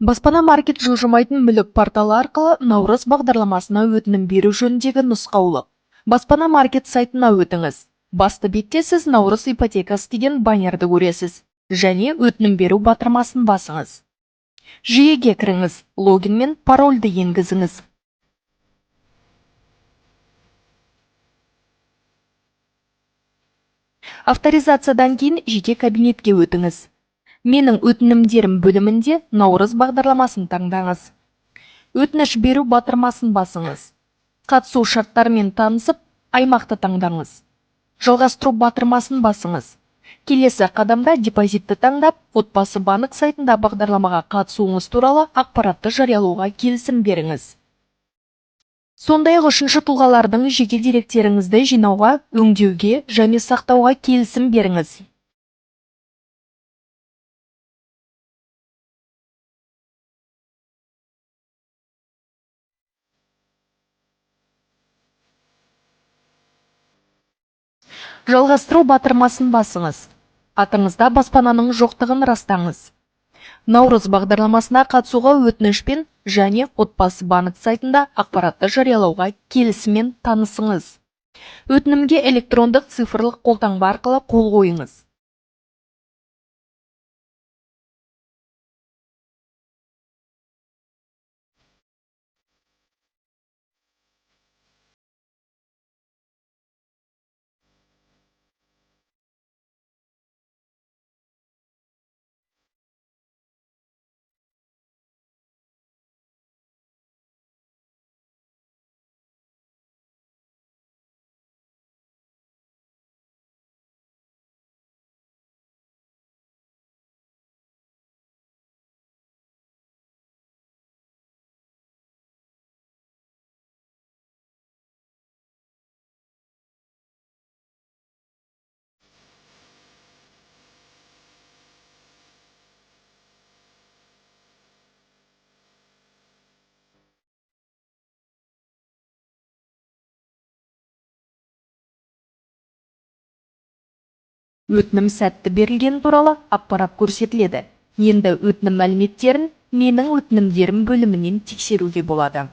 Баспана маркет жылжымайтын мүлік порталы арқылы Наурыз бағдарламасына өтінім беру жөніндегі нұсқаулық. Баспана маркет сайтына өтіңіз. Басты бетте сіз Наурыз ипотекасы деген баннерді көресіз. Және өтінім беру батырмасын басыңыз. Жүйеге кіріңіз, логин мен парольді енгізіңіз. Авторизациядан кейін жеке кабинетке өтіңіз. Менің өтінімдерім бөлімінде Наурыз бағдарламасын таңдаңыз. Өтініш беру батырмасын басыңыз. Қатысу шарттарымен танысып, аймақты таңдаңыз. Жалғастыру батырмасын басыңыз. Келесі қадамда депозитті таңдап, отбасы банк сайтында бағдарламаға қатысуыңыз туралы ақпаратты жариялауға келісім беріңіз. Сондай-ақ үшінші тұлғалардың жеке деректеріңізді жинауға, өңдеуге және сақтауға келісім беріңіз. Жалғастыру батырмасын басыңыз. Атыңызда баспананың жоқтығын растаңыз. Наурыз бағдарламасына қатысуға өтінішпен және отбасы банк сайтында ақпаратты жариялауға келісіммен танысыңыз. Өтінімге электрондық цифрлық қолтаңба арқылы қол қойыңыз. Өтінім сәтті берілген туралы ақпарат көрсетіледі. Енді өтінім мәліметтерін менің өтінімдерім бөлімінен тексеруге болады.